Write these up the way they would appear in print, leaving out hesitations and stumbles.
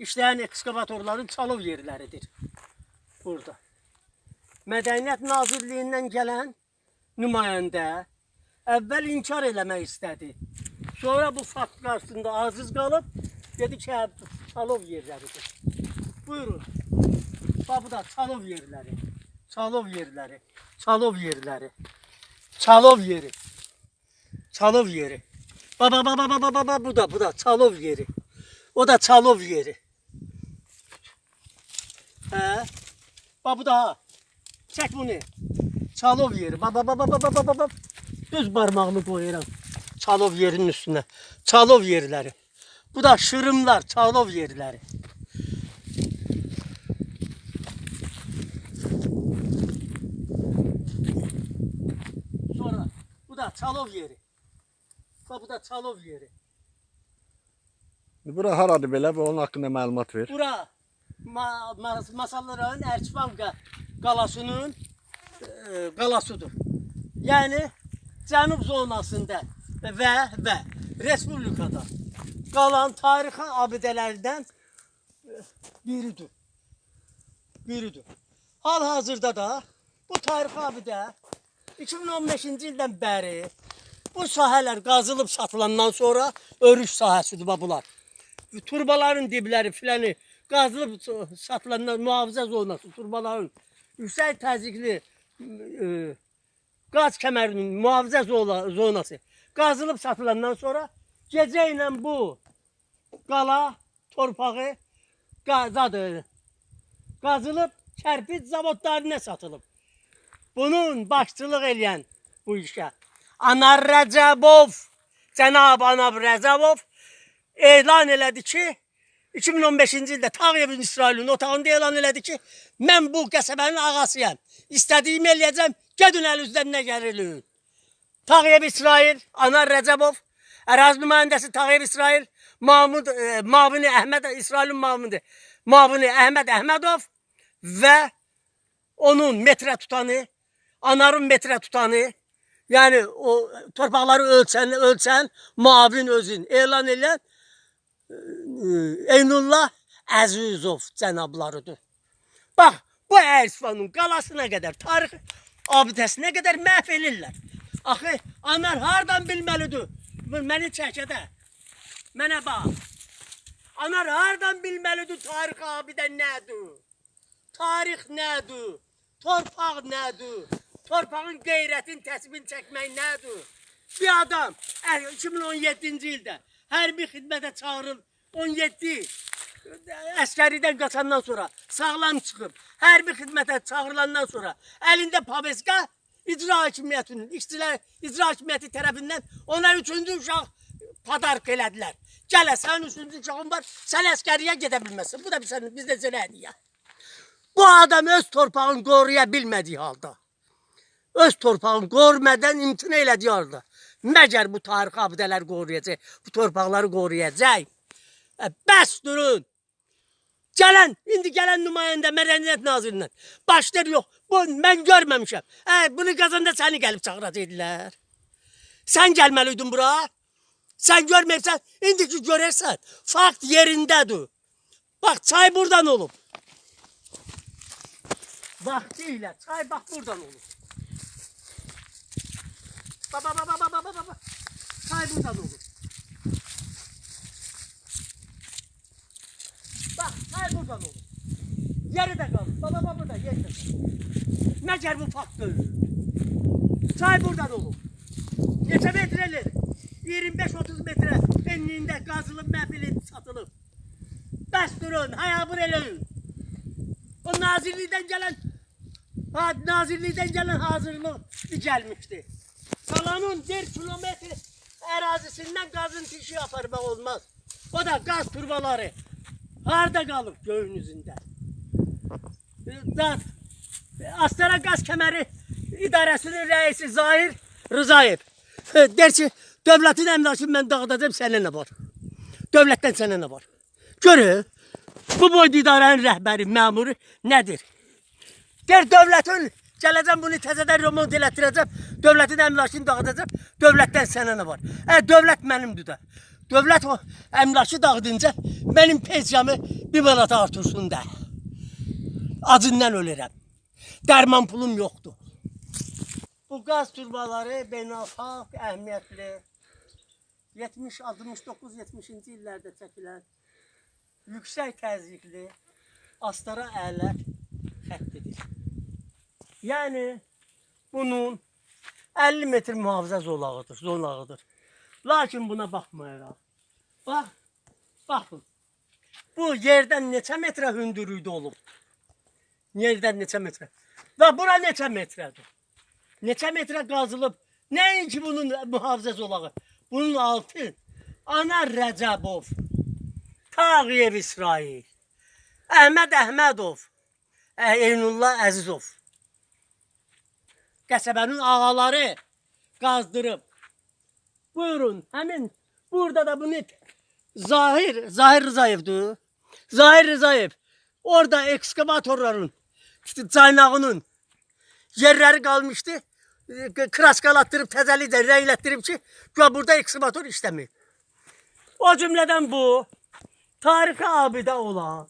işləyən ekskavatorların çalov yerləridir. Burada. Mədəniyyət Nazirliyindən gələn nümayəndə əvvəl inkar eləmək istədi. Sonra bu fakt qarşısında aciz qalıb, dedi ki, çalov yerləridir. Buyurun. Bu da çalov yerləri. Çalov yerləri. Çalov yerləri. Çalov yeri. Çalov yeri. Baba, bu da çalov yeri. O da çalov yeri. Hə? Bu da. Çək bunu. Çalov yeri. Baba. Düz barmağımı koyuram. Çalov yerinin üstüne. Çalov yerləri. Bu da şırımlar, çalov yerləri. Sonra bu da çalov yeri. Bu da çalov yeri. Bura haradır belə və onun haqqında məlumat ver. Bura Masallı rayon Erçivan qalasının qalasıdır. Yəni cənub zonasında və Respublikada qalan tarixi abidələrdən biridir. Hal-hazırda da bu tarixi abidə 2015-ci ildən bəri bu sahələr qazılıb satılandan sonra örüş sahəsidir bunlar. Turbaların dibləri filanı qazılıb satılandan mühafizə zonası, turbaların yüksək təzyiqli qaz kəmərinin mühafizə zonası qazılıb satılandan sonra gecə ilə bu qala torpağı qazılıb kərpic zavodlarına satılıb. Bunun başçılıq eləyən bu işə Anar Rəcəbov, Cənab Anar Rəcəbov elan elədi ki, 2015-ci ildə Tağıyevin İsrailin otağında elan elədi ki, mən bu qəsəbənin ağasıyam. İstədiyimi eləyəcəm, gedin əl üzdən nə gəlirin. Tağıyev İsrail, Anar Rəcəbov, ərazi nümayəndəsi Tağıyev İsrail, Mavini Əhməd, İsrailin Mavini Əhməd Əhmədov və onun metrə tutanı, Anarın metrə tutanı, yəni o torpaqları ölçən Mavin özün elan edən Eynullah Əzizov cənablarıdır. Bax, bu Erçivanın qalasına qədər, tarix abidəsinə qədər məhv edirlər. Axı, Anar hardan bilməlidir? Məni çəkədə. Mənə bax. Anar hardan bilməlidir tarix abidə nədir? Tarix nədir? Torpaq nədir? Torpağın qeyrətin təsibini çəkmək nədir? Bir adam 2017-ci ildə hərbi xidmətə çağırılıb, 17 əskəridən qaçandan sonra sağlam çıxıb, hərbi xidmətə çağırılandan sonra əlində paveska icra hakimiyyəti tərəfindən ona 3-cü uşaq padark elədilər. Gələ, sənin 3-cü uşağın var, sən əskəriyə gedə bilməsin. Bu da biz də sənəniyə. Bu adam öz torpağını qoruya bilmədiyi halda, öz torpağını qormadan imtina elədiyi halda, məgər bu tarix abidələri qoruyacaq, bu torpaqları qoruyacaq. Bəs durun. İndi gələn nümayəndə Mədəniyyət Nazirindən. Başlar yox, mən görməmişəm. Bunu qazanda səni gəlib çağıracaqdılar. Sən gəlməliydin bura. Sən görməksən, indi ki görərsən, fakt yerindədir. Bax, çay buradan olub. Vaxtı ilə, çay bax buradan olub. Baba. Çay buradan olub. Bax, çay buradan olub. Yeri də qalıb. Baba burada, yeri də qalıb. Məgər bu fakt deyil. Çay buradan olub. Neçə metrəlir? 25-30 metrə enliyində qazılıb, məhfil satılıb. Bəs durun, hayabır eləyin. O nazirlikdən gələn hazırlıq gəlmişdi. Qalanın 1 kilometr ərazisindən qazıntı işi aparmaq olmaz. O da qaz turbaları. Harada qalıb göyün üzündə? Astara Qaz Kəməri İdarəsinin rəisi Zahir Rızayev der ki, dövlətin əmlakını mən dağıdacam, sənə nə var? Dövlətdən sənə nə var? Görün, bu boyda idarənin rəhbəri, məmuru nədir? Der, dövlətin, gələcəm bunu təzədən remont elətdirəcəm, dövlətin əmlakını dağıdacam, dövlətdən sənə nə var? Dövlət mənimdir də. Dövlət o əmlakı dağıdınca, mənim pensiyamı Bir manata artırsın da. Acından ölürəm. Dərman pulum yoxdur. Bu qaz turbaları beynəlxalq əhəmiyyətli 70, 69, 70-ci illərdə çəkilən yüksək təzyiqli astara ələt xəttidir. Yəni bunun 50 metr mühafizə zolağıdır. Lakin buna baxmayaraq. Baxın. Bu yerdən neçə metrə hündürlükdə olub? Yerdən neçə metrə? Və bura neçə metrədir? Neçə metrə qazılıb? Nəinki bunun mühafizə zolağı? Bunun altı Anar Rəcəbov, Tağıyev İsrail, Əhməd Əhmədov, Eynullah Əzizov. Qəsəbənin ağaları qazdırıb. Buyurun, həmin burada da bunu Zahir Rızayev'dir. Zahir Rızayev orada ekskavatorların caynağının yerləri qalmışdı. Kraskalattırıb, təzəliklə rəylətdirib ki, burada ekskavator işləmir. O cümlədən bu, tarixi abidə olan,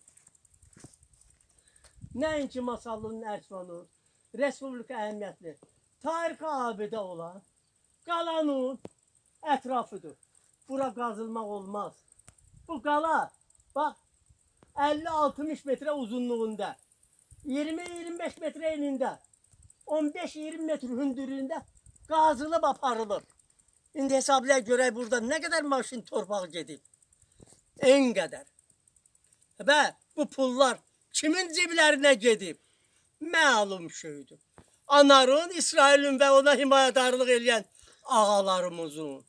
nəinki Masallının Ərçvanı, Respublika əhəmiyyətli, tarixi abidə olan qalanın ətrafıdır. Bura qazılmaq olmaz. Bu qala, bax, 50-60 metrə uzunluğunda, 20-25 metrə enində, 15-20 metr hündürlüyündə qazılıb aparılır. İndi hesablayaq görək burada nə qədər maşın torpağı gedib. En qədər. Və bu pullar kimin ciblərinə gedib? Məlum şeydir. Anarın, İsrailin və ona himayədarlıq edən ağalarımızın.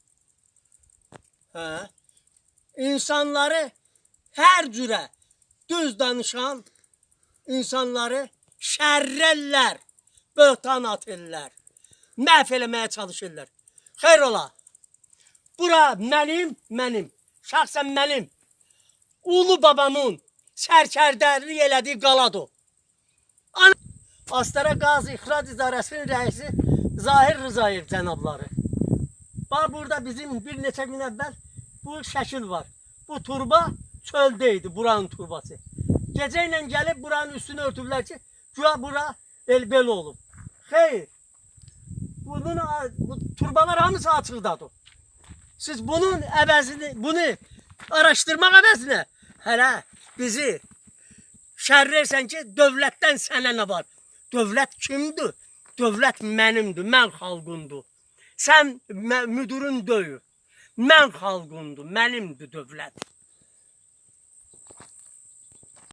İnsanları hər cürə düz danışan insanları şərrəllər, böhtan atırlar, məhv eləməyə çalışırlar. Xeyr ola, bura mənim, şəxsən mənim, ulu babamın sərkərdəlik elədiyi qaladır. Astara Qaz İxrac İdarəsinin rəisi Zahir Rızayev cənabları. Bax, burada bizim bir neçə gün əvvəl bu şəkil var. Bu turba çöldə idi, buranın turbası. Gecə ilə gəlib buranın üstünü örtüblər ki, güya bura el-bel olub. Xeyr, bu turbalar hamısı açıqdadır. Siz bunun əvəzini, bunu araşdırmaq əvəzinə hələ bizi şərrəysən ki, dövlətdən sənə nə var? Dövlət kimdir? Dövlət mənimdir, mən xalqımdır. Sən müdürün deyil, mən xalqımdır, mənimdir dövlət.